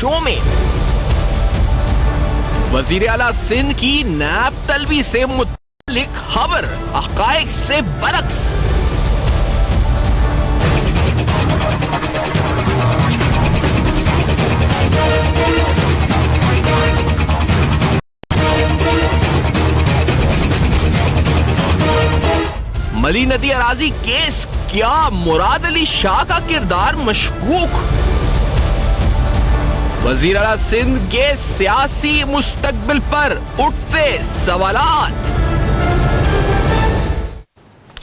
Show में। वजीर आला सिंध की नैब तलबी से मुतालिक खबर हकायक से बरक्स। मली नदी अराजी केस, क्या मुराद अली शाह का किरदार मशकूक? वजीर आला सिंध के सियासी मुस्तकबिल पर उठते सवालात।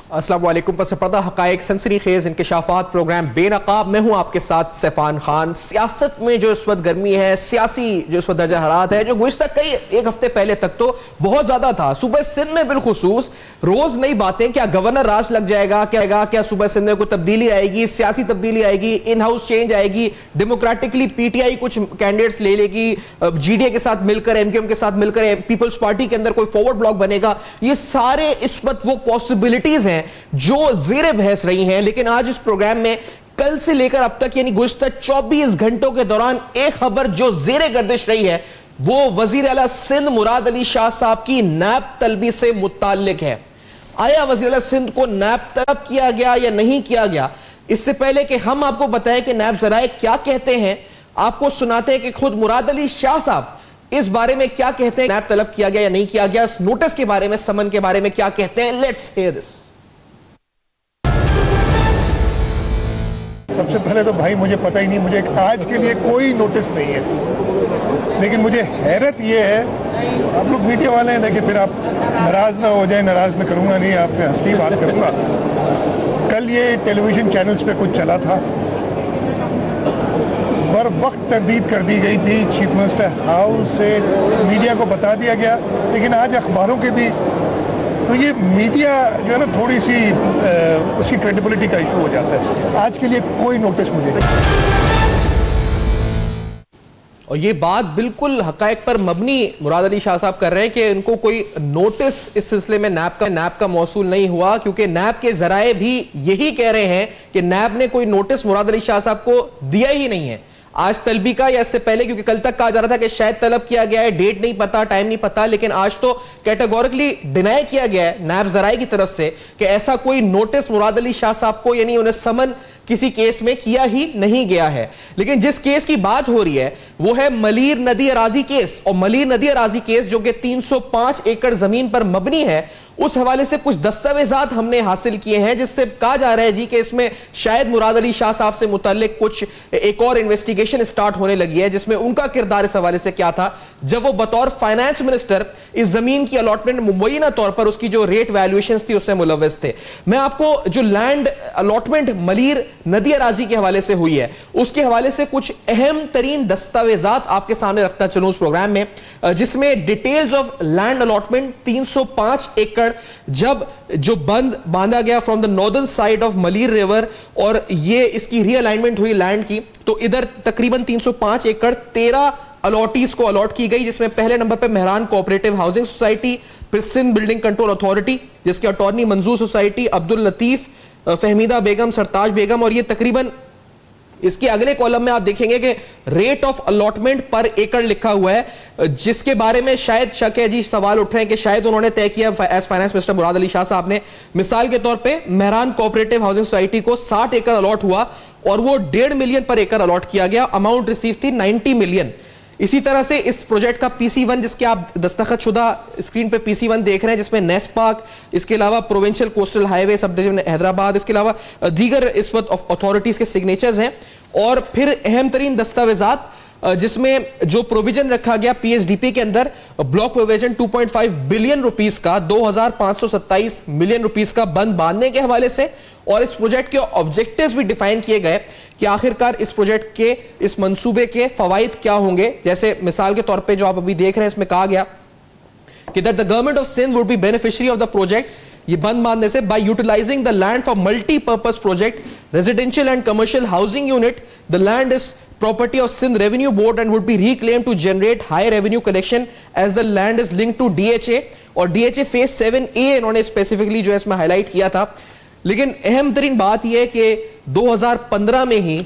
अस्सलाम वालेकुम। पस पर्दा हकायक सनसनीखेज इंकशाफात प्रोग्राम बेनकाब में हूं आपके साथ सैफान खान। सियासत में जो इस वक्त गर्मी है, सियासी जो इस वक्त दर्जा हरारत है, जो गुज़िश्ता कई एक हफ्ते पहले तक तो बहुत ज्यादा था। सूबे सिंध में बिलखुसूस रोज नई बातें, क्या गवर्नर राज लग जाएगा, क्या सूबे सिंध में कोई तब्दीली आएगी, सियासी तब्दीली आएगी, इन हाउस चेंज आएगी, डेमोक्रेटिकली पीटीआई कुछ कैंडिडेट्स ले लेगी, जीडीए के साथ मिलकर, एमक्यूएम के साथ मिलकर पीपल्स पार्टी के अंदर कोई फॉरवर्ड ब्लॉक बनेगा। ये सारे इस वक्त वो पॉसिबिलिटीज हैं जो ज़ेरे बहस रही हैं। लेकिन आज इस प्रोग्राम में कल से लेकर अब तक यानी गुज़िश्ता 24 घंटों के दौरान एक खबर जो ज़ेरे गर्दिश रही है वो वजीर आला सिंध मुराद अली शाह साहब की नैब तलबी से मुताल्लिक है। आया वजीर आला सिंध को नैब तलब किया गया या नहीं किया गया? इससे पहले कि हम आपको बताएं कि नैब ज़राए क्या कहते हैं, आपको सुनाते हैं कि खुद मुराद अली शाह साहब इस बारे में क्या कहते हैं, नैब तलब किया गया या नहीं किया गया, इस नोटिस के बारे में, समन के बारे में क्या कहते हैं। Let's hear this. सबसे पहले तो भाई मुझे पता ही नहीं, मुझे आज के लिए कोई नोटिस नहीं है। लेकिन मुझे हैरत ये है, आप लोग मीडिया वाले हैं, देखिए फिर आप नाराज ना हो जाए। नाराज मैं करूँगा नहीं, आपसे हंस के बात करूँगा। कल ये टेलीविजन चैनल्स पे कुछ चला था, बर वक्त तरदीद कर दी गई थी, चीफ मिनिस्टर हाउस से मीडिया को बता दिया गया। लेकिन आज अखबारों के भी, तो ये मीडिया जो है ना थोड़ी सी उसकी क्रेडिबिलिटी का इशू हो जाता है। आज के लिए कोई नोटिस मुझे नहीं। और ये बात बिल्कुल हकायक पर मबनी मुराद अली शाह साहब कर रहे हैं कि इनको कोई नोटिस इस सिलसिले में नैब का मौसूल नहीं हुआ, क्योंकि नैब के जराए भी यही कह रहे हैं कि नैब ने कोई नोटिस मुराद अली शाह साहब को दिया ही नहीं है। आज तलबी का या इससे पहले, क्योंकि कल तक कहा जा रहा था कि शायद तलब किया गया है, डेट नहीं पता, टाइम नहीं पता, लेकिन आज तो कैटेगोरिकली डिनाई किया गया है नैब जराए की तरफ से कि ऐसा कोई नोटिस मुराद अली शाह साहब को यानी उन्हें समन किसी केस में किया ही नहीं गया है। लेकिन जिस केस की बात हो रही है वो है मलीर नदी अराजी केस। और मलीर नदी अराजी केस जो कि 305 एकड़ जमीन पर मबनी है, उस हवाले से कुछ दस्तावेजात हमने हासिल किए हैं जिससे कहा जा रहा है जी कि इसमें शायद मुराद अली शाह साहब से मुताल्लिक कुछ एक और इन्वेस्टिगेशन स्टार्ट होने लगी है, जिसमें उनका किरदार इस हवाले से क्या था जब वो बतौर फाइनेंस मिनिस्टर इस जमीन की अलॉटमेंट मुबैना तौर पर उसकी जो रेट वैल्यूएशन थी उससे मुलव्वस थे। मैं आपको जो लैंड अलॉटमेंट मलीर नदी अराजी के हवाले से हुई है उसके हवाले से कुछ अहम तरीन दस्तावेजात आपके सामने रखता चलूं उस प्रोग्राम में, जिसमें डिटेल्स ऑफ लैंड अलॉटमेंट 305 एकड़ जब जो बंद बांधा गया from the northern side of Malir river और ये इसकी रीअलाइनमेंट हुई लैंड की, तो इधर तकरीबन 305 एकड़ 13 अलॉटीज को अलॉट की गई, जिसमें पहले नंबर पे मेहरान कोऑपरेटिव हाउसिंग सोसाइटी, फिर सिंध बिल्डिंग कंट्रोल अथॉरिटी जिसके अटॉर्नी मंजूर सोसाइटी, अब्दुल लतीफ, फहमीदा बेगम, सरताज बेगम। और ये तकरीबन इसके अगले कॉलम में आप देखेंगे कि रेट ऑफ अलॉटमेंट पर एकड़ लिखा हुआ है, जिसके बारे में शायद शक है जी, सवाल उठ रहे हैं कि शायद उन्होंने तय किया एज फाइनेंस मिनिस्टर मुराद अली शाह साहब ने। मिसाल के तौर पे मेहरान कोऑपरेटिव हाउसिंग सोसाइटी को 60 एकड़ अलॉट हुआ और वो 1.5 मिलियन पर एकड़ अलॉट किया गया, अमाउंट रिसीव थी 90 मिलियन। इसी तरह से इस प्रोजेक्ट का PC1 जिसके आप दस्तखत शुदा स्क्रीन पे PC1 देख रहे हैं, जिसमें नेस पार्क, इसके अलावा provincial coastal highway sub division Hyderabad, इसके अलावा दीगर इस वक्त अथॉरिटीज के सिग्नेचर्स हैं। और फिर अहम तरीन दस्तावेजात जिसमें जो प्रोविजन रखा गया PSDP के अंदर ब्लॉक प्रोविजन 2.5 बिलियन रुपीस का 2527 मिलियन रुपीस का बंद बांधने के हवाले से, और इस प्रोजेक्ट के ऑब्जेक्टिव्स भी डिफाइन किए गए कि आखिरकार इस प्रोजेक्ट के इस मंसूबे के फवाइद क्या होंगे। जैसे मिसाल के तौर पे जो आप अभी देख रहे हैं इसमें कहा गया कि that the government of Sindh would be beneficiary of the project, ये बंद बांधने से, by utilising the land for multipurpose project residential and commercial housing unit, the land is property of Sindh Revenue Board and would be reclaimed to generate high revenue collection as the land is linked to DHA। और DHA phase 7A इन्होंने specifically जो है इसमें highlight किया था। लेकिन अहम तरीन बात यह है कि 2015 में ही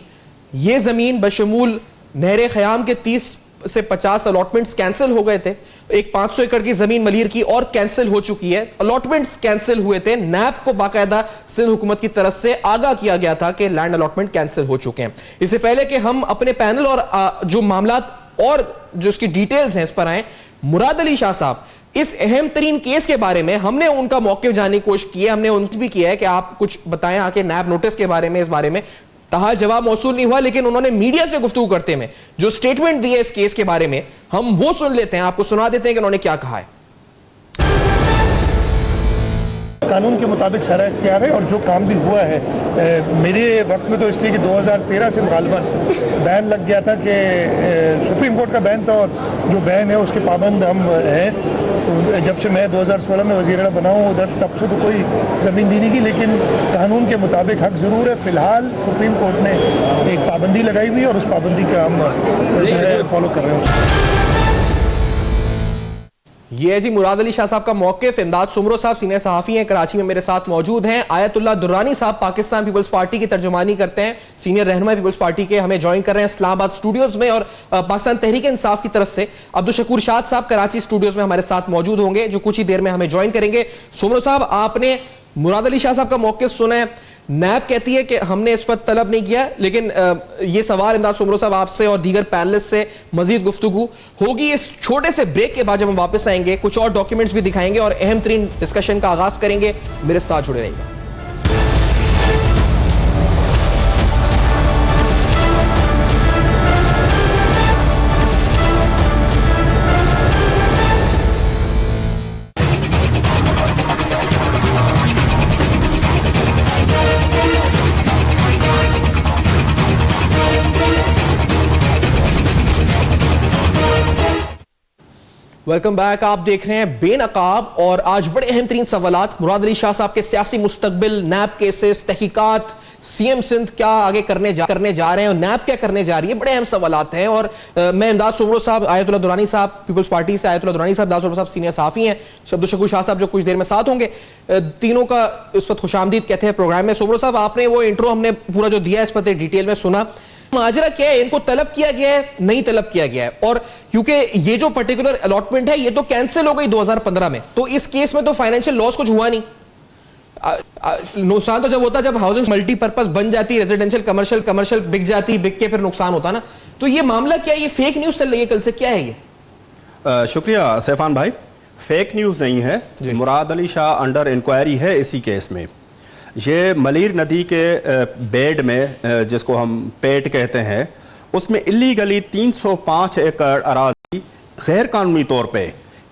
ये जमीन बशमूल नहरे ख़याम के 30 से 50 अलॉटमेंट्स कैंसिल हो गए थे। एक 500 एकड़ की जमीन मलीर की और कैंसिल हो चुकी है। अलॉटमेंट्स कैंसिल हुए थे। नैब को बाकायदा सिंध हुकूमत की तरफ से आगाह किया गया था कि लैंड अलॉटमेंट कैंसिल हो चुके हैं। इससे पहले कि हम अपने पैनल और जो मामला और जो इसकी डिटेल्स हैं इस पर आए, मुराद अली शाह साहब, इस अहम तरीन केस के बारे में हमने उनका मौक़िफ़ जानने की कोशिश की है। हमने उनसे भी किया है कि आप कुछ बताएं आके नैब नोटिस के बारे में, इस बारे में। ताहा जवाब मौसूल नहीं हुआ, लेकिन उन्होंने मीडिया से गुफ्तगू करते में जो स्टेटमेंट दी है इस केस के बारे में, हम वो सुन लेते हैं, आपको सुना देते हैं कि उन्होंने क्या कहा है। कानून के मुताबिक सारा इख्तियार है और जो काम भी हुआ है, मेरे वक्त में तो इसलिए कि 2013 से गालिबन बैन लग गया था कि सुप्रीम कोर्ट का बैन था, और जो बैन है उसके पाबंद हम हैं। तो जब से मैं 2016 में वज़ीर आला बना हूँ उधर तब से तो कोई ज़मीन दी नहीं की, लेकिन कानून के मुताबिक हक ज़रूर है। फ़िलहाल सुप्रीम कोर्ट ने एक पाबंदी लगाई हुई है और उस पाबंदी का हम फॉलो कर रहे हैं। ये है जी मुराद अली शाह साहब का मौक़िफ़। इमदाद सुमरो साहब सीनियर सहाफ़ी हैं, कराची में मेरे साथ मौजूद हैं। आयतुल्लाह दुर्रानी साहब पाकिस्तान पीपल्स पार्टी की तर्जुमानी करते हैं, सीनियर रहनुमा पीपल्स पार्टी के, हमें ज्वाइन कर रहे हैं इस्लामाबाद स्टूडियोज में। और पाकिस्तान तहरीक इंसाफ की तरफ से अब्दुल शकूर शाद साहब कराची स्टूडियोज में हमारे साथ मौजूद होंगे, जो कुछ ही देर में हमें ज्वाइन करेंगे। सुमरो साहब, आपने मुराद अली शाह साहब का मौक़िफ़ सुना है। नैब कहती है कि हमने इस पर तलब नहीं किया, लेकिन ये सवाल इमदाद सुमरो साहब आपसे और दीगर पैनलिस्ट से मजीद गुफ्तगू होगी इस छोटे से ब्रेक के बाद। जब हम वापस आएंगे कुछ और डॉक्यूमेंट्स भी दिखाएंगे और अहम तरीन डिस्कशन का आगाज करेंगे। मेरे साथ जुड़े रहिएगा। Welcome back. आप देख रहे हैं बेनकाब, और आज बड़े अहम तरीन सवालात मुराद अली शाह साहब के सियासी मुस्तकबिल, नैब केसेस, तहकीकात, सीएम सिंध क्या आगे करने जा रहे हैं और नैब क्या करने जा रही है, बड़े अहम सवालात हैं। और मैं इमदाद सुमरो साहब, आयतुल्लाह दुरानी साहब पीपल्स पार्टी से, आयतुल्लाह दुरानी साहब, इमदाद सुमरो साहब सीनियर सहाफ़ी हैं, अब्दुल शकूर शाह साहब जो कुछ देर में साथ होंगे, तीनों का इस वक्त खुशामदीद कहते हैं प्रोग्राम में। सुमरो साहब, आपने वो इंट्रो हमने पूरा जो दिया है इस पर डिटेल में सुना। माजरा क्या है, इनको तलब किया गया है, नहीं तलब किया गया है? और क्योंकि ये जो पर्टिकुलर अलॉटमेंट है ये तो कैंसिल हो गई 2015 में, तो इस केस में तो फाइनेंशियल लॉस कुछ हुआ नहीं। नुकसान तो जब होता जब हाउसिंग मल्टीपर्पज बन जाती, रेजिडेंशियल कमर्शियल बिक जाती, बिक के फिर नुकसान होता ना। तो ये मामला क्या है, ये फेक न्यूज चल रही है कल से, क्या है ये? शुक्रिया सैफान भाई, फेक न्यूज नहीं है। मुराद अली शाह अंडर इंक्वायरी है इसी केस में। ये मलीर नदी के बेड में, जिसको हम पेट कहते हैं, उसमें इलीगली 305 एकड़ अराजी गैर कानूनी तौर पे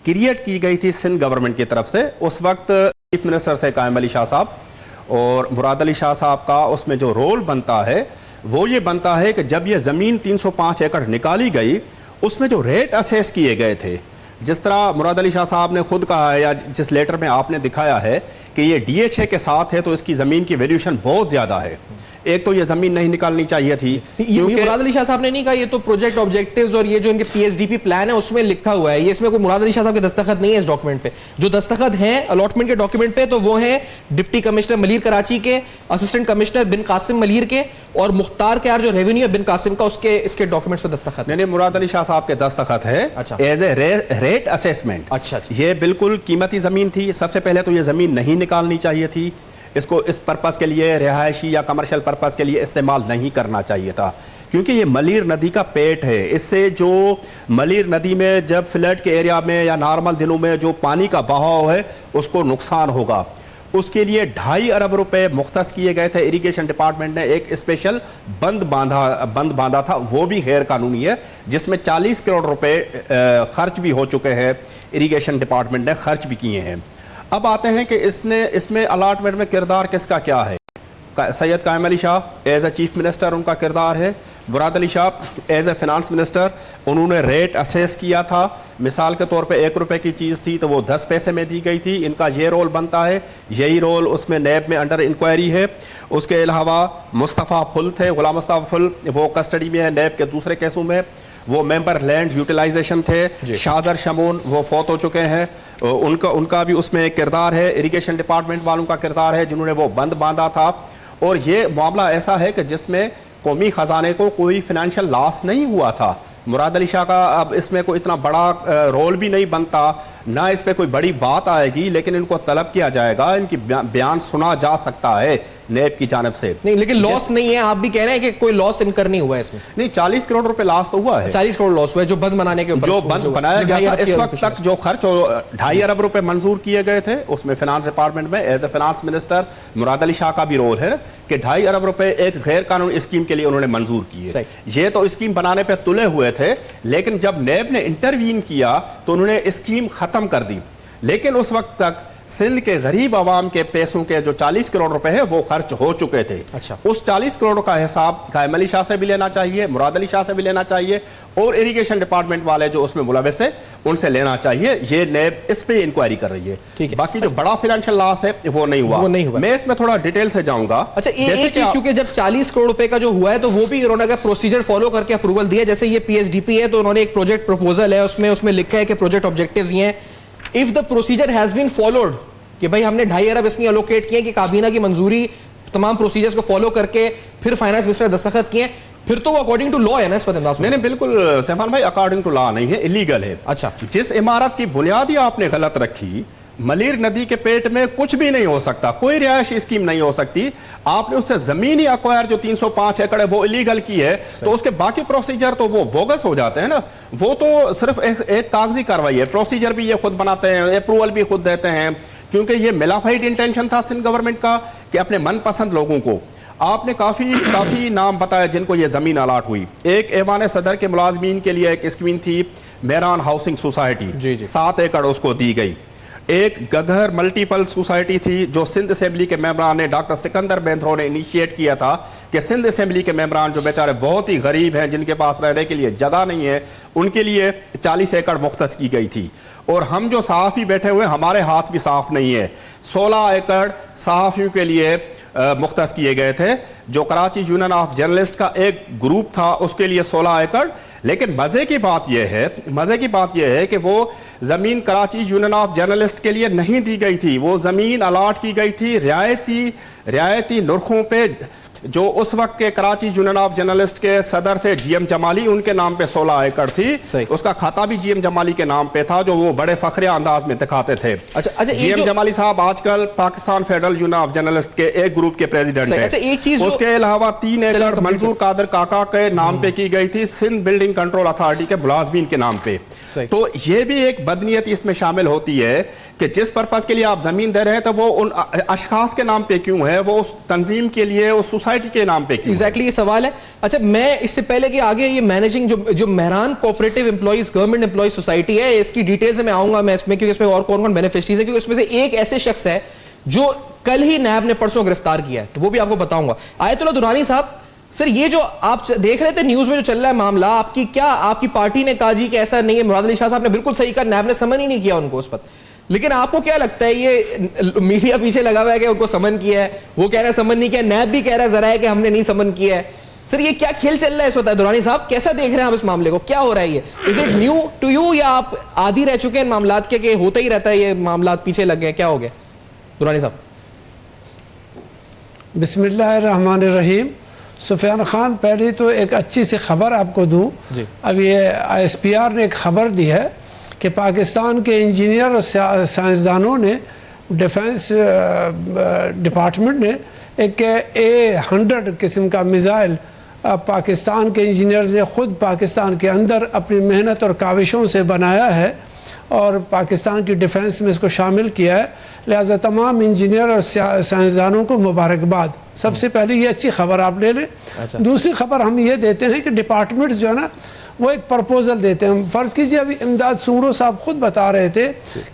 क्रिएट की गई थी सिंध गवर्नमेंट की तरफ से। उस वक्त चीफ मिनिस्टर थे कायम अली शाह साहब, और मुराद अली शाह साहब का उसमें जो रोल बनता है वो ये बनता है कि जब ये ज़मीन 305 एकड़ निकाली गई, उसमें जो रेट असेस किए गए थे, जिस तरह मुराद अली शाह साहब ने खुद कहा है या जिस लेटर में आपने दिखाया है कि ये DHA के साथ है, तो इसकी ज़मीन की वैल्यूएशन बहुत ज़्यादा है। एक तो ये ज़मीन नहीं निकालनी चाहिए थी। ये मुराद अली शाह साहब ने नहीं कहा, ये तो प्रोजेक्ट ऑब्जेक्टिव्स और ये जो इनके PSDP प्लान है उसमें लिखा हुआ है। ये इसमें कोई मुराद अली शाह साहब के दस्तखत नहीं है इस डॉक्यूमेंट पे। जो दस्तखत हैं अलॉटमेंट के डॉक्यूमेंट पे तो वो है डिप्टी कमिश्नर मलीर कराची के, असिस्टेंट कमिश्नर बिन कासिम मलीर के, और मुख्तार क्यार जो रेवेन्यू है बिन कासिम का, उसके इसके डॉक्यूमेंट्स पे दस्तखत नहीं, मुराद अली शाह साहब के दस्तखत है एज ए रेट असेसमेंट। अच्छा, ये बिल्कुल कीमती ज़मीन थी। सबसे पहले तो ये ज़मीन नहीं निकालनी चाहिए थी, इसको इस पर्पस के लिए, रिहायशी या कमर्शियल पर्पस के लिए इस्तेमाल नहीं करना चाहिए था, क्योंकि ये मलीर नदी का पेट है। इससे जो मलीर नदी में जब फ्लड के एरिया में या नॉर्मल दिनों में जो पानी का बहाव है उसको नुकसान होगा। उसके लिए 2.5 अरब रुपए मुख्तस किए गए थे। इरिगेशन डिपार्टमेंट ने एक स्पेशल बंद बांधा था, वो भी गैर कानूनी है, जिसमें 40 करोड़ रुपए खर्च भी हो चुके हैं, इरिगेशन डिपार्टमेंट ने खर्च भी किए हैं। अब आते हैं कि इसमें अलॉटमेंट में किरदार किसका क्या है। Syed Qaim Ali Shah as a chief minister उनका किरदार है, Murad Ali Shah as a finance minister उन्होंने रेट असेस किया था। मिसाल के तौर पे 1 रुपए की चीज़ थी तो वो 10 पैसे में दी गई थी। इनका ये रोल बनता है, यही रोल उसमें नैब में अंडर इंक्वायरी है। उसके अलावा मुस्तफ़ा फुल थे, गुलाम मुस्तफ़ा फुल, वो कस्टडी में है नैब के दूसरे केसों में। वो मेंबर लैंड यूटिलाइजेशन थे। शाहजर शमून वो फौत हो चुके हैं, उनका भी उसमें किरदार है। इरिगेशन डिपार्टमेंट वालों का किरदार है जिन्होंने वो बंद बांधा था। और ये मामला ऐसा है कि जिसमें कौमी खजाने को कोई फाइनेंशियल लॉस नहीं हुआ था। मुराद अली शाह का अब इसमें कोई इतना बड़ा रोल भी नहीं बनता, ना इस पे कोई बड़ी बात आएगी, लेकिन इनको तलब किया जाएगा, इनकी बयान सुना जा सकता है नेब की जानिब से। नहीं, लेकिन लॉस नहीं है, आप भी कह रहे हैं कि कोई लॉस इनकर नहीं हुआ है इसमें। नहीं, 40 करोड़ रुपए लॉस तो हुआ है। 40 करोड़ लॉस हुआ है जो बंद बनाने के ऊपर, जो बंद बनाया गया था। इस वक्त तक जो खर्च 2.5 अरब रुपए मंजूर किए गए थे, उसमें फाइनेंस डिपार्टमेंट में एज ए फाइनेंस मिनिस्टर मुराद अली शाह का भी रोल है कि 2.5 अरब रुपए एक गैर कानूनी स्कीम के लिए उन्होंने मंजूर किए। ये तो स्कीम बनाने पर तुले हुए थे, लेकिन जब नेब ने इंटरवीन किया तो उन्होंने स्कीम खत्म कर दी। लेकिन उस वक्त तक सिंध के गरीब आवाम के पैसों के जो 40 करोड़ रुपए है वो खर्च हो चुके थे। अच्छा। उस 40 करोड़ का हिसाब कायम अली शाह से भी लेना चाहिए, मुराद अली शाह से भी लेना चाहिए, और इरिगेशन डिपार्टमेंट वाले जो उसमें मुलविस है उनसे लेना चाहिए। ये नेब इस पे इंक्वायरी कर रही है। बाकी जो बड़ा फाइनेंशियल लॉस है वो नहीं हुआ। मैं इसमें थोड़ा डिटेल से जाऊंगा। अच्छा, एक चीज, क्योंकि जब 40 करोड़ रुपए का जो हुआ है तो वो भी उन्होंने प्रोसीजर फॉलो करके अप्रूवल दिया। जैसे ये PSDP है तो उन्होंने एक प्रोजेक्ट प्रपोजल है, उसमें लिखा है कि प्रोजेक्ट ऑब्जेक्टिव्स ये हैं, if the procedure has been followed, कि भाई हमने 2.5 अरब इसलिए अलोकेट किए कि काबीना की मंजूरी, तमाम प्रोसीजर्स को फॉलो करके फिर फाइनेंस मिनिस्टर ने दस्तखत किए, फिर तो वो अकॉर्डिंग टू लॉ है ना इस पर अंदाज? नहीं, बिल्कुल सैफान भाई, अकॉर्डिंग टू लॉ नहीं है, इलीगल है। अच्छा। जिस इमारत की बुनियादी आपने गलत रखी, मलीर नदी के पेट में कुछ भी नहीं हो सकता, कोई रिहायशी स्कीम नहीं हो सकती। आपने उससे जमीन ही अक्वायर जो 305 एकड़ है वो इलीगल की है, तो उसके बाकी प्रोसीजर तो वो बोगस हो जाते हैं ना। वो तो सिर्फ एक कागजी कार्रवाई है, प्रोसीजर भी ये खुद बनाते हैं, अप्रूवल भी खुद देते हैं, क्योंकि ये मिलाफाइड इंटेंशन था सिंध गवर्नमेंट का कि अपने मनपसंद लोगों को। आपने काफी नाम बताया जिनको ये जमीन अलाट हुई। एक ऐवान सदर के मुलाजमीन के लिए एक स्कीम थी, मेहरान हाउसिंग सोसाइटी, 7 एकड़ उसको दी गई। एक गघर मल्टीपल सोसाइटी थी जो सिंध असेंबली के मेंबरान ने, डॉक्टर सिकंदर बेंद्रो ने इनिशिएट किया था कि सिंध असेंबली के मेंबरान जो बेचारे बहुत ही गरीब हैं, जिनके पास रहने के लिए जगह नहीं है, उनके लिए 40 एकड़ मुख्तस की गई थी। और हम जो सहाफ़ी बैठे हुए, हमारे हाथ भी साफ नहीं है, 16 एकड़ सहाफ़ियों के लिए मुख्तस किए गए थे। जो कराची यूनियन ऑफ जर्नलिस्ट का एक ग्रुप था उसके लिए 16 एकड़। लेकिन मजे की बात यह है कि वो जमीन कराची यूनियन ऑफ जर्नलिस्ट के लिए नहीं दी गई थी, वो जमीन अलाट की गई थी रियायती नुर्खों पे। जो उस वक्त के कराची यूनियन ऑफ जर्नलिस्ट के सदर थे GM जमाली, उनके नाम पे 16 एकड़ थी। उसका खाता भी GM जमाली के नाम पे था, जो वो बड़े फखरे अंदाज में दिखाते थे। अच्छा, GM जमाली साहब आजकल Pakistan federal union of journalist के एक ग्रुप के प्रेसिडेंट हैं। एक चीज उसके अलावा 3 एकड़ मंजूर कादर काका के नाम पे की गई थी, सिंध बिल्डिंग कंट्रोल अथॉरिटी के मुलाजमीन के नाम पे। तो ये भी एक बदनीयती इसमें शामिल होती है कि जिस पर्पज के लिए आप जमीन दे रहे हैं तो वो उन अशखास के नाम पे क्यों है, वो उस तंजीम के लिए, उस सोसाइटी के नाम पे क्यों? एग्जैक्टली ये सवाल है। अच्छा, मैं इससे पहले कि आगे ये मैनेजिंग जो Mehran cooperative employees government employees society है, इसकी डिटेल्स में आऊंगा मैं इसमें, क्योंकि इसमें और कौन कौन बेनिफिशरीज है, क्योंकि इसमें से एक ऐसे शख्स है जो कल ही नैब ने परसों गिरफ्तार किया है, तो वो भी आपको बताऊंगा। आयतुल्लाह दुरानी साहब, सर ये जो आप देख रहे थे न्यूज में जो चल रहा है मामला, आपकी पार्टी ने कहा जी कि ऐसा नहीं है, मुराद अली शाह साहब ने बिल्कुल सही कहा, नैब ने समन ही नहीं किया उनको उस पर। लेकिन आपको क्या लगता है, ये मीडिया पीछे लगा हुआ है कि उनको समन किया है, वो कह रहा है समन नहीं किया, नैब भी कह रहा है जरा है कि हमने नहीं समन किया है। सर ये क्या खेल चल रहा है इस वक्त? दुरानी साहब कैसा देख रहे हैं आप इस मामले को, क्या हो रहा है ये? Is it new to you या आप आदी रह चुके हैं इन मामलात के कि होता ही रहता है, ये मामलात पीछे लग गए, क्या हो गया दुरानी साहब? बिस्मिल्लाहिर्रहमानिर्रहीम। सुफियान खान, पहले तो एक अच्छी सी खबर आपको दूं। अब ये ISPR ने एक खबर दी है कि पाकिस्तान के इंजीनियर और साइंसदानों ने, डिफेंस डिपार्टमेंट ने एक A-100 किस्म का मिसाइल पाकिस्तान के इंजीनियर्स ने खुद पाकिस्तान के अंदर अपनी मेहनत और काविशों से बनाया है और पाकिस्तान की डिफेंस में इसको शामिल किया है। लिहाजा तमाम इंजीनियर और साइंसदानों को मुबारकबाद। सबसे पहले ये अच्छी खबर आप ले लें। दूसरी खबर हम ये देते हैं कि डिपार्टमेंट्स जो है ना, वो एक प्रपोजल देते हैं। फ़र्ज़ कीजिए अभी इमदाद सूरो साहब खुद बता रहे थे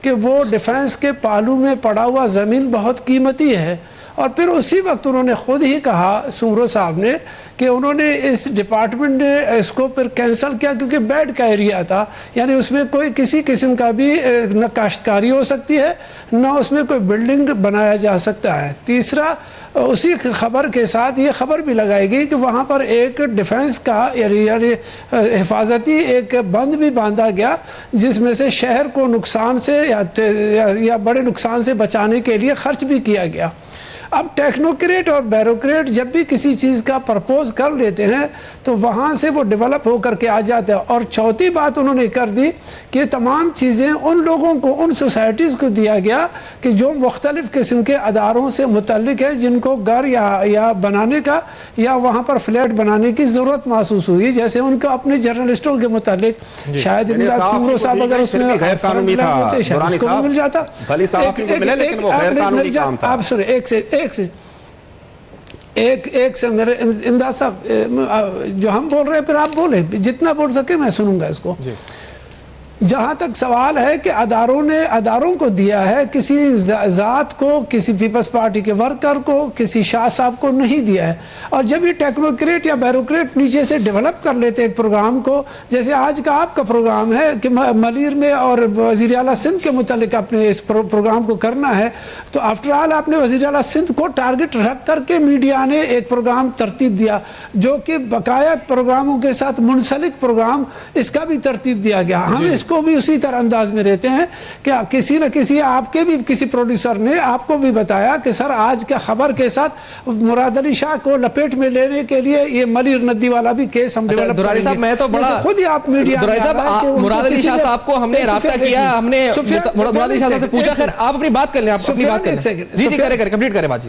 कि वो डिफेंस के पालू में पड़ा हुआ ज़मीन बहुत कीमती है, और फिर उसी वक्त उन्होंने खुद ही कहा, सूरो साहब ने, कि उन्होंने इस डिपार्टमेंट ने इसको फिर कैंसिल किया क्योंकि बेड का एरिया था, यानी उसमें कोई किसी किस्म का भी न काश्तकारी हो सकती है, न उसमें कोई बिल्डिंग बनाया जा सकता है। तीसरा, उसी खबर के साथ ये खबर भी लगाई गई कि वहाँ पर एक डिफेंस का यानी हिफाजती एक बंद भी बांधा गया, जिसमें से शहर को नुकसान से या बड़े नुकसान से बचाने के लिए खर्च भी किया गया। अब टेक्नोक्रेट और बैरोक्रेट जब भी किसी चीज़ का प्रपोज कर लेते हैं तो वहाँ से वो डेवलप होकर के आ जाते हैं। और चौथी बात उन्होंने कर दी कि तमाम चीज़ें उन लोगों को, उन सोसाइटीज़ को दिया गया कि जो मुख्तलिफ़ किस्म के अदारों से मुतल्लिक है, जिनको घर या बनाने का या वहाँ पर फ्लैट बनाने की ज़रूरत महसूस हुई। जैसे उनको अपने जर्नलिस्टों के मुतालिक शायद इमदाद सुमरो साहब अगर उसमें गैर कानूनी था, उसको मिल जाता। भली साहब को मिले, लेकिन वो गैर कानूनी काम था। आप सुने एक से मेरे इमदाद साहब, जो हम बोल रहे हैं फिर आप बोले, जितना बोल सके मैं सुनूंगा इसको। जहाँ तक सवाल है कि अदारों को दिया है, किसी ज़ात को, किसी पीपल्स पार्टी के वर्कर को, किसी शाह साहब को नहीं दिया है। और जब ये टेक्नोक्रेट या बैरोक्रेट नीचे से डेवलप कर लेते हैं एक प्रोग्राम को, जैसे आज का आपका प्रोग्राम है कि मलीर में और वज़ीर आला सिंध के मुतालिक अपने इस प्रोग्राम को करना है, तो आफ्टर ऑल आपने वज़ीर आला सिंध को टारगेट रख करके मीडिया ने एक प्रोग्राम तरतीब दिया, जो कि बकाया प्रोग्रामों के साथ मुंसलिक प्रोग्राम, इसका भी तरतीब दिया गया। हम को भी उसी तरह अंदाज में रहते हैं कि किसी न किसी, आपके भी किसी प्रोड्यूसर ने आपको भी बताया कि सर आज के खबर के साथ मुराद अली शाह को लपेट में लेने के लिए ये मलीर नदी वाला भी केस हम डेवलप दुरानी साहब, मैं तो बड़ा खुद ही आप मीडिया मुराद अली शाह साहब को हमने राब्ता किया, हमने मुराद अली शाह साहब से पूछा सर आप अपनी बात कर लें, आप अपनी बात कर लें। जी करें, कंप्लीट करें बात।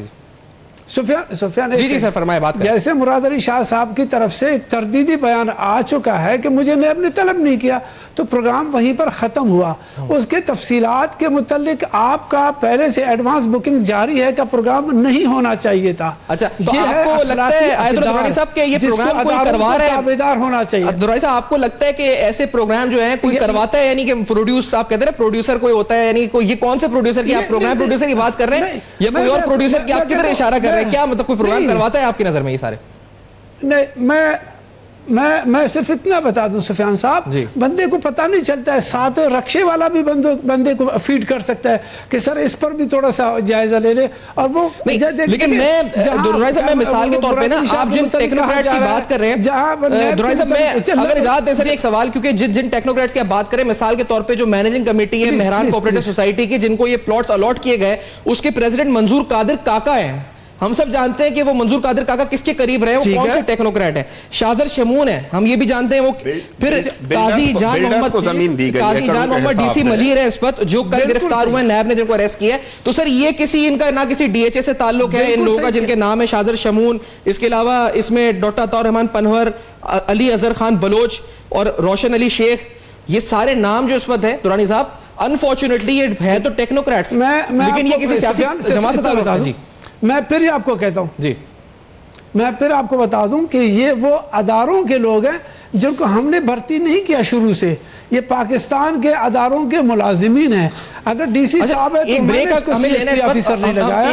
सुफियान जी सर फरमाए बात। जैसे मुराद अली शाह साहब की तरफ से एक तरदीदी बयान आ चुका है कि मुझे नैब ने तलब नहीं किया, तो प्रोग्राम वहीं पर ख़त्म हुआ। उसके तफसीलात के मुतालिक आपका पहले से एडवांस बुकिंग जारी है का प्रोग्राम नहीं होना चाहिए था। अच्छा, तो आपको लगता है आयतुल्लाह दुरानी साहब के ये प्रोग्राम कोई करवा रहा है, दावेदार होना चाहिए। दुरानी साहब, आपको लगता है कि ऐसे प्रोग्राम जो है कोई करवाता है, यानी कि प्रोड्यूस, आप कहते हैं ना प्रोड्यूसर कोई होता है, यानी कोई, ये कौन से प्रोड्यूसर की आप प्रोग्राम प्रोड्यूसर की बात कर रहे हैं या कोई और प्रोड्यूसर की आप किधर इशारा कर रहे हैं? क्या मतलब कोई प्रोग्राम करवाता है आपकी नजर में ये सारे? नहीं, मैं सिर्फ इतना बता दूं सुफियान साहब, बंदे को पता नहीं चलता है, साथ रक्शे वाला भी बंदे को फीड कर सकता है कि सर इस पर भी थोड़ा सा जायजा ले ले। और वो लेकिन मैं मिसाल के तौर पे ना, आप जिन टेक्नोक्रेट्स की बात कर रहे हैं, अगर इजाजत दें सर एक सवाल, क्योंकि जिन टेक्नोक्रेट्स की आप बात करें, मिसाल के तौर पे जो मैनेजिंग कमेटी है मेहरान कोऑपरेटिव सोसाइटी की, जिनको ये प्लॉट्स अलॉट किए गए, उसके प्रेसिडेंट मंजूर कादिर काका है। हम सब जानते हैं कि वो मंजूर कादिर काका किसके करीब रहे, वो कौन से टेक्नोक्रेट है। शाहजर शमून है, हम ये भी जानते हैं। वो फिर काजी जान मोहम्मद डीसी मलीर है इस वक्त, जो कल गिरफ्तार हुए, नैब ने जिनको अरेस्ट किया है। तो सर ये किसी, इनका ना किसी डीएचए से ताल्लुक है, इन लोगों का जिनके नाम है शाहजर शमून, इसके अलावा इसमें डॉक्टर अताउर रहमान पनवर, अली अजहर खान बलोच और रोशन अली शेख, ये सारे नाम जो इस वक्त है दुरानी साहब, अनफॉर्चुनेटली ये है तो टेक्नोक्रेट्स, लेकिन ये किसी सियासी जमात से ताल्लुक है। जी मैं फिर आपको कहता हूं, जी मैं फिर आपको बता दूं कि ये वो अदारों के लोग हैं जिनको हमने भर्ती नहीं किया शुरू से, ये पाकिस्तान के अदारों के मुलाजिमीन हैं। अगर डीसी साहब है तो मैंने इसको सीएसपी ऑफिसर नहीं लगाया,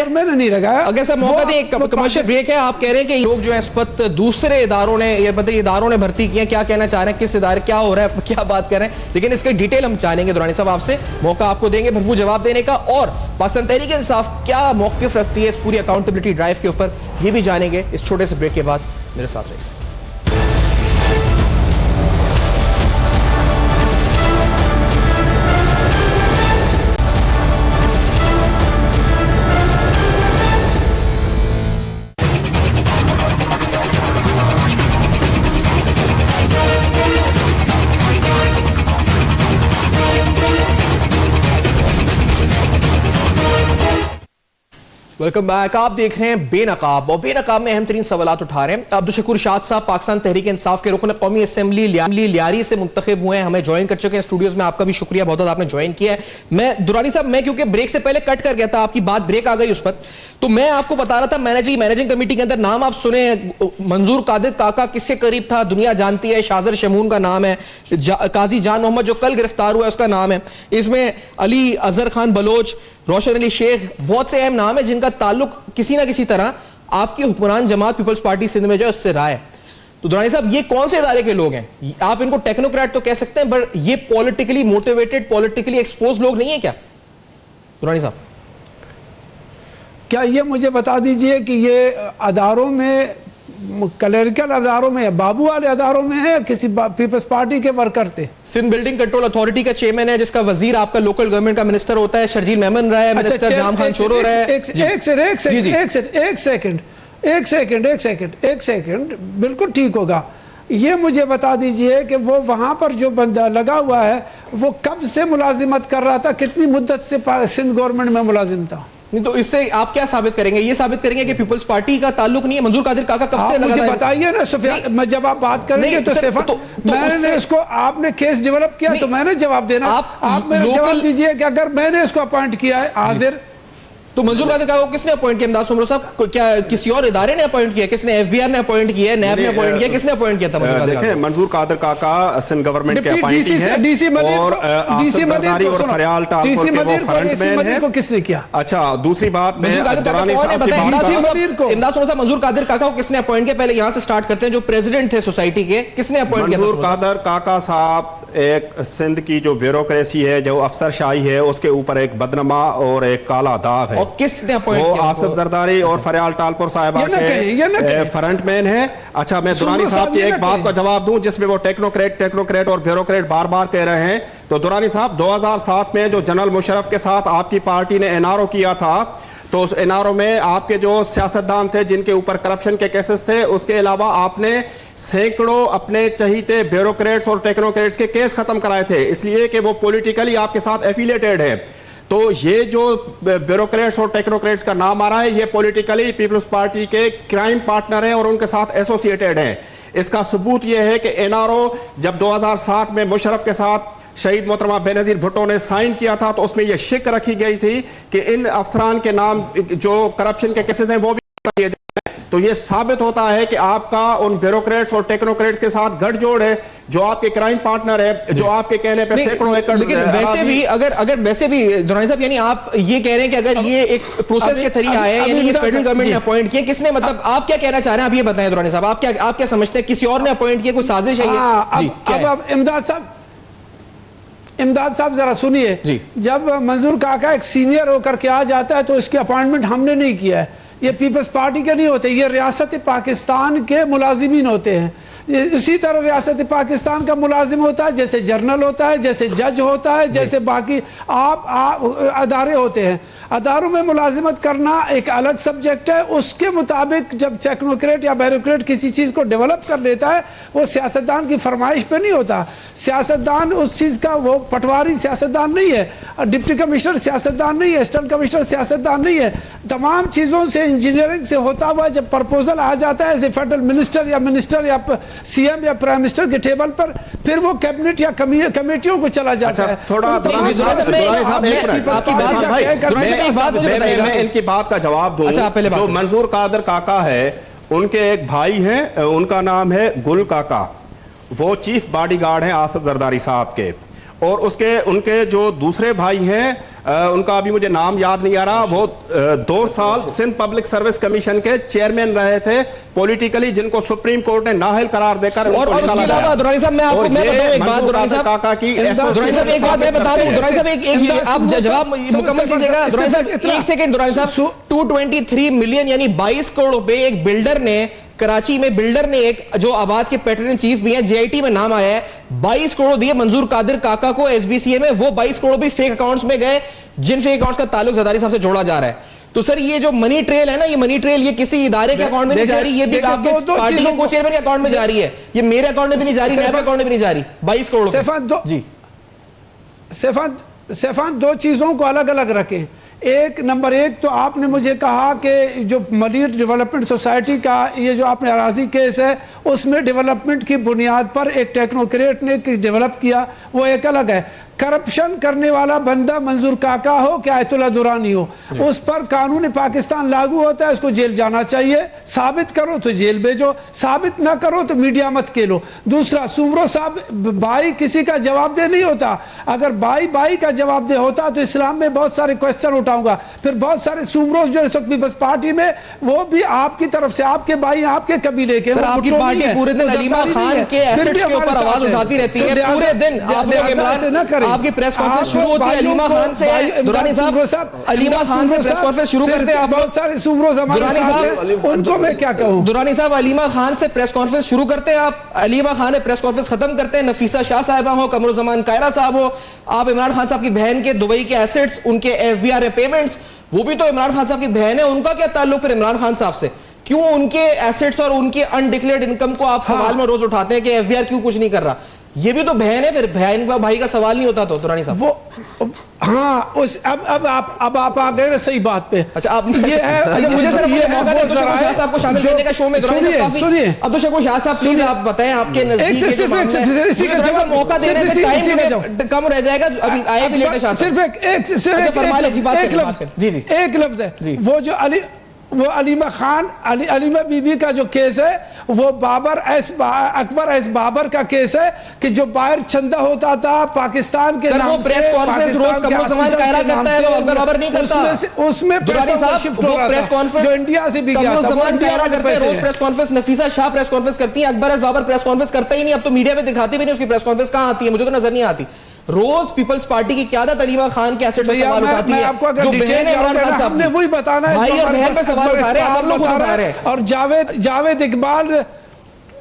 मैंने नहीं लगाया। अगर सर मौका दें, एक कमर्शियल ब्रेक है, आप कह रहे हैं कि लोग जो है इस वक्त दूसरे इदारों ने, ये मतलब इदारों ने भर्ती किया, क्या कहना चाह रहे हैं, किस इदारे, क्या हो रहा है, क्या बात कर रहे हैं, लेकिन इसके डिटेल हम जानेंगे दुरानी साहब आपसे, मौका आपको देंगे भरपूर जवाब देने का। और पाकिस्तान तहरीक इंसाफ क्या मौक़िफ़ रखती है इस पूरी अकाउंटेबिलिटी ड्राइव के ऊपर, ये भी जानेंगे इस छोटे से ब्रेक के बाद। मेरे साथ रहिए। Welcome back. आप देख रहे हैं बेनकाब, और बेनकाब में अहम तरीन सवालात उठा रहे हैं। अब्दुल शकूर शाद साहब पाकिस्तान तहरीक इंसाफ के रुकन कौमी असेंबली लियारी से मुंतखब हुए हैं, हमें ज्वाइन कर चुके हैं स्टूडियोज में। आपका भी शुक्रिया, बहुत बहुत आपने ज्वाइन किया है। मैं दुरानी साहब, मैं क्योंकि ब्रेक से पहले कट कर गया था, आपकी बात ब्रेक आ गई उस पर, तो मैं आपको बता रहा था मैनेजिंग कमेटी के अंदर नाम आप सुने, मंजूर कादिर काका किसके करीब था, दुनिया जानती है, शाहजर शमून का नाम है, काजी जान मोहम्मद जो कल गिरफ्तार हुआ है उसका नाम है, इसमें अली अजहर खान बलोच, रोशन अली शेख, बहुत से अहम नाम है जिनका ताल्लुक किसी ना किसी तरह आपकी हुक्मरान जमात पीपल्स पार्टी सिंध में जो है उससे रहा है। तो दुरानी साहब, ये कौन से इदारे के लोग हैं? आप इनको टेक्नोक्रेट तो कह सकते हैं, पर ये पॉलिटिकली मोटिवेटेड, पॉलिटिकली एक्सपोज लोग नहीं है क्या दुरानी साहब? क्या ये मुझे बता दीजिए कि ये अदारों में क्लरिकल अदारों में है, बाबू वाले अदारों में है, किसी पीपल्स पार्टी के वर्कर थे। सिंध बिल्डिंग कंट्रोल अथॉरिटी का चेयरमैन है, जिसका वजीर आपका लोकल गवर्नमेंट का मिनिस्टर होता है, शर्जील मेमन रहा है, मिनिस्टर जाम खान चोरो रहा है। एक सेकंड, बिल्कुल ठीक होगा। ये मुझे बता दीजिए कि वो वहां पर जो बंदा लगा हुआ है वो कब से मुलाजिमत कर रहा था, कितनी मुद्दत से सिंध गवर्नमेंट में मुलाजिम था? नहीं तो इससे आप क्या साबित करेंगे? ये साबित करेंगे कि पीपल्स पार्टी का ताल्लुक नहीं है। मंजूर कादिर काका कब से लगा? मुझे बताइए ना सुफियान, जब आप बात करेंगे तो सिर्फ मैंने इसको, आपने केस डेवलप किया तो मैंने जवाब देना। आप मेरे जवाब दीजिए कि अगर मैंने इसको अपॉइंट किया है हाजिर, तो मंजूर कादिर काका को किसने अपॉइंट किया? इमदाद सुमरो साहब, क्या किसी और इदारे ने अपॉइंट किया? किसने? एफबीआर ने अपॉइंट किया है, नैब ने अपॉइंट किया, किसने अपॉइंट किया था? देखिए, मंजूर कादिर काका सिंध गवर्नमेंट के अपॉइंटी हैं और आसिफ जरदारी और फरियाल टालपुर के वो फ्रंटमैन हैं। को किसने किया? अच्छा, दूसरी बात में दुरानी साहब की बात, इमदाद सुमरो साहब, मंजूर कादिर काका को किसने अपॉइंट किया? पहले यहां से स्टार्ट करते हैं। जो प्रेसिडेंट थे सोसाइटी के, किसने अपॉइंट किया? मंजूर कादिर काका साहब एक सिंध की जो ब्यूरोक्रेसी है, जो अफसरशाही है, उसके ऊपर एक बदनमा और एक काला दाग है। और किसने अपॉइंट वो किया? आसिफ जरदारी और फरियाल टालपुर साहिबा के फ्रंटमैन है। अच्छा, मैं दुरानी साहब की एक बात का जवाब दूं जिसमें वो टेक्नोक्रेट और ब्यूरोक्रेट बार बार कह रहे हैं। तो दुरानी साहब, 2007 में जो जनरल मुशर्रफ के साथ आपकी पार्टी ने एनआरओ किया था, तो उस एनआरओ में आपके जो सियासतदान थे जिनके ऊपर करप्शन के केसेस थे, उसके अलावा आपने सैकड़ों अपने चहीते ब्यूरोक्रेट्स और टेक्नोक्रेट्स के केस खत्म कराए थे, इसलिए कि वो पॉलिटिकली आपके साथ एफिलिएटेड है। तो ये जो ब्यूरोक्रेट्स और टेक्नोक्रेट्स का नाम आ रहा है, ये पॉलिटिकली पीपल्स पार्टी के क्राइम पार्टनर हैं और उनके साथ एसोसिएटेड हैं। इसका सबूत यह है कि एनआरओ जब 2007 में मुशर्रफ के साथ शहीद मोहतरमा बेनजीर भुट्टो ने साइन किया था, तो उसमें यह शिक रखी गई थी कि इन अफसरान के नाम जो करप्शन के केसेस हैं वो भी किए जाए। तो यह साबित होता है कि आपका उन ब्यूरोक्रेट्स और टेक्नोक्रेट्स के साथ गठजोड़ है, जो आपके क्राइम पार्टनर है, जो आपके कहने पे सैकड़ों एकड़। लेकिन वैसे भी अगर वैसे भी दुरानी साहब, यानी आप ये कह रहे हैं कि अगर ये एक प्रोसेस के तरीके आए, यानी ये फेडरल गवर्नमेंट ने अपॉइंट किया, किसने? मतलब आप क्या कहना चाह रहे हैं? आप ये बताएं दुरानी साहब, आप क्या समझते हैं? किसी और ने अपॉइंट किया? कोई साजिश है ये? अब इमदाद साहब जरा सुनिए, जब मंजूर काका एक सीनियर होकर के आ जाता है तो इसकी अपॉइंटमेंट हमने नहीं किया है। ये पीपल्स पार्टी के नहीं होते, ये रियासत पाकिस्तान के मुलाजिमीन होते हैं। इसी तरह रियासत पाकिस्तान का मुलाजिम होता है, जैसे जर्नल होता है, जैसे जज होता है, जैसे बाकी आप अदारे होते हैं। अदारों में मुलाजिमत करना एक अलग सब्जेक्ट है। उसके मुताबिक जब टेक्नोक्रेट या ब्यूरोक्रेट किसी चीज़ को डेवलप कर लेता है, वो सियासतदान की फरमाइश पे नहीं होता। सियासतदान उस चीज़ का, वो पटवारी सियासतदान नहीं है, डिप्टी कमिश्नर सियासतदान नहीं है, असिस्टेंट कमिश्नर सियासतदान नहीं है। तमाम चीज़ों से, इंजीनियरिंग से होता हुआ जब प्रपोजल आ जाता है एज ए फेडरल मिनिस्टर या सीएम या प्राइम मिनिस्टर के टेबल पर, फिर वो कैबिनेट या कमेटियों को चला जाता है। थोड़ा मैं इनकी बात का जवाब दूं। जो मंजूर कादिर काका है, उनके एक भाई हैं, उनका नाम है गुल काका, वो चीफ बॉडीगार्ड हैं आसिफ जरदारी साहब के। और उनके जो दूसरे भाई हैं, उनका अभी मुझे नाम याद नहीं आ रहा, वो 2 साल सिंध पब्लिक सर्विस कमीशन के चेयरमैन रहे थे पॉलिटिकली, जिनको सुप्रीम कोर्ट ने नाअहल करार देकर। और उसके अलावा दुरानी साहब, मैं बताऊं एक बात, दुरानी साहब काका की दुरानी साहब एक बात मैं बता दूं, दुरानी साहब एक आप जवाब मुकम्मल कीजिएगा। दुरानी साहब एक सेकंड, दुरानी साहब 223 मिलियन यानी 22 करोड़ रुपए एक बिल्डर ने, कराची में बिल्डर ने, एक जो आबाद के पैटर्न चीफ भी हैं, जेआईटी में नाम आया है, 22 करोड़ दिए मंजूर कादिर काका को एसबीसीए में। वो 22 करोड़ भी फेक अकाउंट्स में गए, जिन फेक अकाउंट्स का ताल्लुक जरदारी साहब से जोड़ा जा रहा है। तो सर ये जो मनी ट्रेल है ना, ये मनी ट्रेल ये किसी इदारे के अकाउंट में नहीं जा रही, ये भी आपके पार्टी के को चेयरमैन के अकाउंट में जा रही है, ये मेरे अकाउंट में भी नहीं जा रही, नैब अकाउंट में भी नहीं जा रही। 22 करोड़ जी। सेफान, 2 चीजों को अलग अलग रखें। नंबर 1 तो आपने मुझे कहा कि जो मलीर डेवलपमेंट सोसाइटी का ये जो आपने अराजी केस है, उसमें डेवलपमेंट की बुनियाद पर एक टेक्नोक्रेट ने डेवलप किया, वो एक अलग है। करप्शन करने वाला बंदा मंजूर काका हो कि आयतुल्लाह दुरानी हो, उस पर कानून पाकिस्तान लागू होता है, उसको जेल जाना चाहिए। साबित करो तो जेल भेजो, साबित ना करो तो मीडिया मत खेलो। दूसरा, सुमरो साहब, भाई किसी का जवाबदेह नहीं होता। अगर भाई का जवाबदेह होता तो इस्लाम में बहुत सारे क्वेश्चन उठाऊंगा। फिर बहुत सारे सुमरोज जो इस वक्त पीपल्स पार्टी में, वो भी आपकी तरफ से, आपके भाई आपके कबीले के। आपकी पार्टी पूरे दिन अलीमा खान के एसेट्स के ऊपर आवाज उठाती रहती है, पूरे दिन आप लोग इमरान आपकी प्रेस कॉन्फ्रेंस शुरू होती है अलीमा खान से। दुरानी साहब, अलीमा खान से प्रेस कॉन्फ्रेंस शुरू करते हैं आप। बहुत सारे सूबरोज हमारे साथ हैं, उनको मैं क्या कहूं। दुरानी साहब, अलीमा खान से प्रेस कॉन्फ्रेंस शुरू करते हैं आप, अलीमा खान ने प्रेस कॉन्फ्रेंस खत्म करते हैं। नफीसा शाह साहिबा हो, कमरुज़्ज़मान कायरा साहब हो, आप इमरान खान साहब की बहन के दुबई के एसेट्स, उनके एफबीआर पेमेंट्स, वो भी तो इमरान खान साहब की बहन है, उनका क्या ताल्लुक फिर इमरान खान साहब से? क्यों उनके एसेट्स और उनके अनडिक्लेयर्ड इनकम को आप सवाल में रोज उठाते हैं कि एफबीआर क्यों कुछ नहीं कर रहा? ये भी तो बहन है, फिर बहन भाई का सवाल नहीं होता तो दुरानी साहब वो हाँ उस अब आप आ गए ना सही बात पे। अच्छा, आप ये है, अच्छा, मुझे सर मौका दें तो शेखुल शाह साहब को शामिल करने का शो में। सुनिए अब तो शेखुल शाह साहब प्लीज आप बताएं आपके नजदीक इसी का जवाब मौका देने से टाइम कम रह जाएगा, अभी आए भी लेट शाह सिर्फ एक लफ्ज है। वो अलीमा खान अलीमा बीबी का जो केस है वो अकबर एस बाबर का केस है कि जो बाहर चंदा होता था पाकिस्तान के नाम से। प्रेस कॉन्फ्रेंस रोज कमरुज़्ज़मान कायरा करता है, वो अकबर बाबर नहीं करता। उसमें पैसा शिफ्ट हो रहा था जो इंडिया से भी गया था। कमरुज़्ज़मान कायरा करते हैं रोज press conference, Nafisa Shah press conference करती है, Akbar S Babar press conference करता ही नहीं। अब तो मीडिया में दिखाती भी नहीं उसकी प्रेस कॉन्फ्रेंस कहां आती है, मुझे तो नजर नहीं आती। रोज पीपल्स पार्टी की क़यादत अलीमा खान के एसेट पर सवाल उठाती है, जो बहन इमरान खान साहब ने वही बताना है, भाई और बहन पर सवाल उठा रहे हैं, आप लोग उठा रहे हैं। और जावेद इकबाल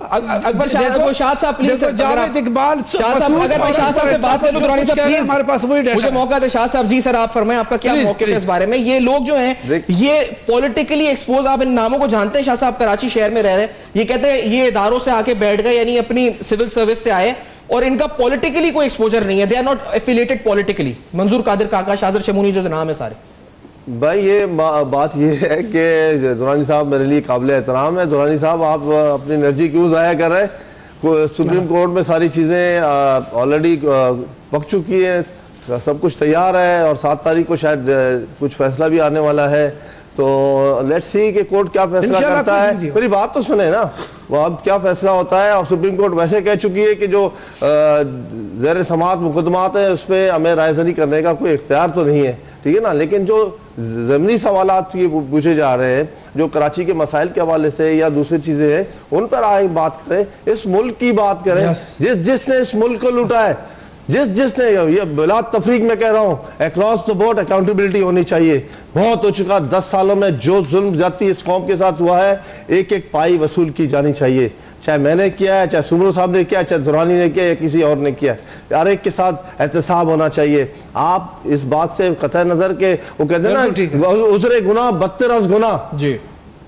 अकबर शाह साहब प्लीज, जावेद इकबाल शाह साहब, अगर मैं शाह साहब से बात करूं दुरानी साहब प्लीज, हमारे पास वही डेटा मुझे मौका दे। शाह साहब जी, सर आप फरमाएं आपका क्या मौक़िफ़ है इस बारे में? ये लोग जो हैं ये पॉलिटिकली एक्सपोज, आप इन नामों को जानते हैं। शाह साहब कराची शहर में रह रहे हैं, ये कहते हैं ये इदारों से आके बैठ गए, यानी अपनी सिविल सर्विस से आए और इनका पॉलिटिकली कोई एक्सपोजर नहीं है, they are not affiliated politically. Manzoor Qadir काका, शाज़र शमूनी जो नाम है सारे। भाई ये बात ये है कि दुरानी साहब मेरे लिए काबिल एहतराम है। दुरानी साहब आप अपनी एनर्जी क्यों ज़ाया कर रहे हैं? सुप्रीम कोर्ट में सारी चीज़ें ऑलरेडी पक चुकी है, सब कुछ तैयार है और 7 तारीख को शायद कुछ फैसला भी आने वाला है। तो लेट्स सी कि कोर्ट क्या फैसला करता है। मेरी बात तो सुने ना, वो अब क्या फैसला होता है। और सुप्रीम कोर्ट वैसे कह चुकी है कि जो ज़ेर समाअत मुकदमात है उस पर हमें रायज़नी करने का कोई इख्तियार तो नहीं है, ठीक है ना। लेकिन जो ज़मीनी सवालात ये पूछे जा रहे हैं, जो कराची के मसाइल के हवाले से या दूसरी चीज़ें हैं, उन पर आए बात करें, इस मुल्क की बात करें। जिसने इस मुल्क को लूटा है, जिसने ये बिला तफरीक में कह रहा हूँ, अक्रॉस द बोर्ड अकाउंटेबिलिटी होनी चाहिए। बहुत हो चुका, 10 सालों में जो जुल्म ज्यादती इस कौम के साथ हुआ है, एक एक पाई वसूल की जानी चाहिए। चाहे मैंने किया है, चाहे सुमरू साहब ने किया, चाहे दुरानी ने किया या किसी और ने किया, हर एक के साथ एहतसाब होना चाहिए। आप इस बात से कतई नजर के वो कहते हैं ना, उजरे गुना 32 गुना जी,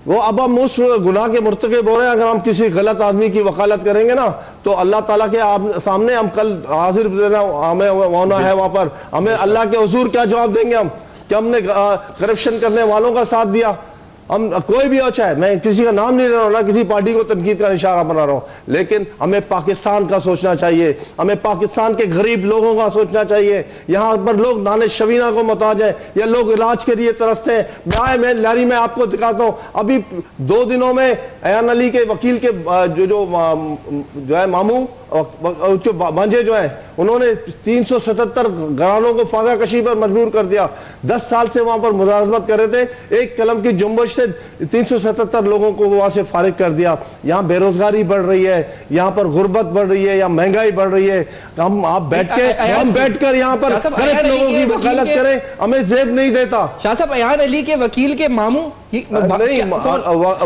वो अब हम उस गुनाह के मुर्तकिब हो रहे हैं। अगर हम किसी गलत आदमी की वकालत करेंगे ना तो अल्लाह ताला के सामने हम कल हाजिर हमें होना है, वहां पर हमें अल्लाह के हुजूर क्या जवाब देंगे हम कि हमने करप्शन करने वालों का साथ दिया। हम कोई भी हो, चाहे मैं किसी का नाम नहीं ले रहा हूं ना, किसी पार्टी को तनकीद का इशारा बना रहा हूं, लेकिन हमें पाकिस्तान का सोचना चाहिए, हमें पाकिस्तान के गरीब लोगों का सोचना चाहिए। यहाँ पर लोग नाने शवीना को मोहताज है या लोग इलाज के लिए तरसते हैं। मैं लारी में आपको दिखाता हूँ, अभी 2 दिनों में अयान अली के वकील के जो है मामू उसके भांजे जो है, उन्होंने 377 घरानों को फाका कशी पर मजबूर कर दिया। 10 साल से वहां पर मुलाजमत कर रहे थे, एक कलम की जुम्बश से 377 लोगों को वहां से फारिग कर दिया। यहाँ बेरोजगारी बढ़ रही है, यहाँ पर गुर्बत बढ़ रही है, यहाँ महंगाई बढ़ रही है। हम बैठकर यहाँ पर गलत लोगों की वकालत करें, हमें जेब नहीं देता। शाह साहब, अयान अली के वकील के मामू नहीं,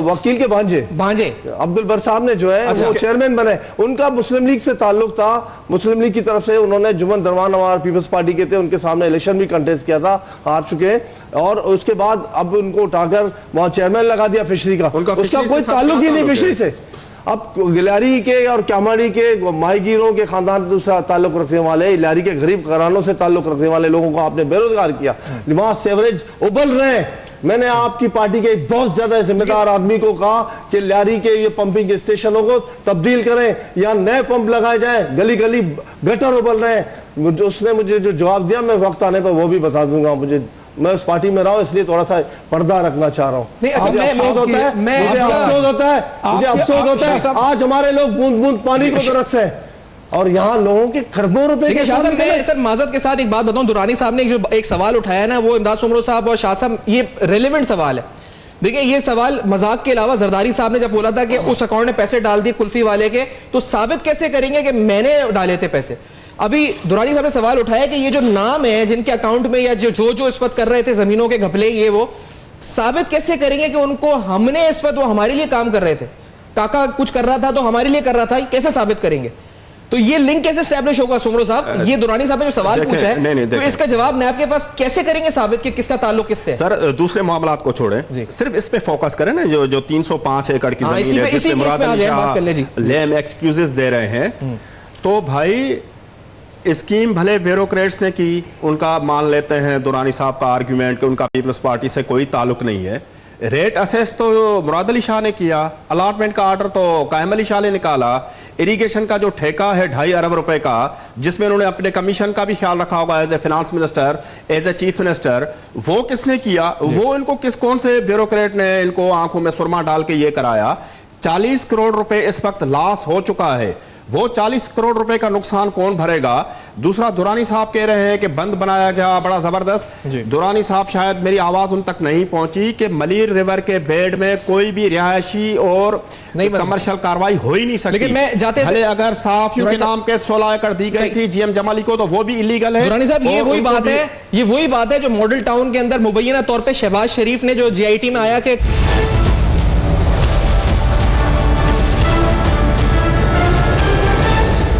वकील के भांजे अब्दुल बर साहब ने जो है वो चेयरमैन बने, उनका मुस्लिम लीग से ताल्लुक था। मुस्लिम लीग की तरफ से उन्होंने जुम्मन दरवान नवार पीपल्स पार्टी के थे, उनके सामने इलेक्शन भी कंटेस्ट किया था, हार चुके। और उसके बाद अब उनको उठाकर वहां चेयरमैन लगा दिया फिशरी का, उसका कोई ताल्लुक ही नहीं फिशरी से। अब गिलारी के और क्यामाड़ी के माहीगीरों के खानदान से ताल्लुक रखने वाले, इलारी के गरीब घरानों से ताल्लुक रखने वाले लोगों को आपने बेरोजगार किया। वहां सेवरेज उबल रहे हैं। मैंने आपकी पार्टी के एक बहुत ज्यादा जिम्मेदार आदमी को कहा कि लारी के ये पंपिंग स्टेशनों को तब्दील करें या नए पंप लगाए जाए, गली गली गटर उबल रहे हैं। उसने मुझे जो जवाब दिया, मैं वक्त आने पर वो भी बता दूंगा। मुझे, मैं उस पार्टी में रहा हूं, इसलिए थोड़ा सा पर्दा रखना चाह रहा हूँ। मुझे अफसोस होता है आज हमारे लोग बूंद बूंद पानी को तरस है और यहाँ लोगों के खरबों रुपए के शाह साहब, मैं सर माजरत के साथ एक बात बताऊं, दुरानी साहब ने एक सवाल उठाया ना, वो इमदाद सुमरो साहब और शाह साहब, ये रेलेवेंट सवाल है। देखिए, ये सवाल मजाक के अलावा जरदारी साहब ने जब बोला था कि उस अकाउंट में पैसे डाल दिए कुल्फी वाले के, तो साबित कैसे करेंगे कि मैंने डाले थे पैसे? अभी दुरानी साहब ने सवाल उठाया कि ये जो नाम है जिनके अकाउंट में या जो इस वक्त कर रहे थे जमीनों के घपले, ये वो साबित कैसे करेंगे कि उनको हमने इस वक्त, वो हमारे लिए काम कर रहे थे, काका कुछ कर रहा था तो हमारे लिए कर रहा था, कैसे साबित करेंगे? तो ये लिंक कैसे स्टैब्लिश होगा सुमरो साहब? ये दुरानी साहब ने जो सवाल पूछा है, तो इसका जवाब नैब के पास कैसे करेंगे साबित कि किसका ताल्लुक किससे? सर दूसरे मामलात को छोड़ें, सिर्फ इस पे फोकस करें ना, जो 305 एकड़ की जमीन है जिसमें मुराद अली शाह लेम एक्सक्यूजेस दे रहे हैं, तो भाई स्कीम भले ब्यूरोक्रेट्स ने की, उनका मान लेते हैं दुरानी साहब का आर्ग्यूमेंट कि उनका पीपल्स पार्टी से कोई ताल्लुक नहीं है। रेट असेस तो मुराद अली शाह ने किया, अलॉटमेंट का ऑर्डर तो कायम अली शाह ने निकाला, इरिगेशन का जो ठेका है 2.5 अरब रुपए का, जिसमें उन्होंने अपने कमीशन का भी ख्याल रखा होगा as a finance minister, as a chief minister, वो किसने किया? वो इनको कौन से ब्यूरोक्रेट ने इनको आंखों में सुरमा डाल के ये कराया? 40 करोड़ रुपए इस वक्त लॉस हो चुका है, वो 40 करोड़ रुपए का नुकसान कौन भरेगा? दूसरा, दुरानी साहब कह रहे हैं कि बंद बनाया गया बड़ा जबरदस्त। दुरानी साहब, शायद मेरी आवाज उन तक नहीं पहुंची कि मलीर रिवर के बेड में कोई भी रिहायशी और कमर्शियल कार्रवाई हो ही नहीं सकती। लेकिन मैं जाते भले अगर साफियों के नाम के 16 एकड़ दी गई थी जीएम जमाली को, तो वो भी इलीगल है। दुरानी साहब, ये वही बात है जो मॉडल टाउन के अंदर मुबैना तौर पर शहबाज शरीफ ने जो जीआईटी में आया कि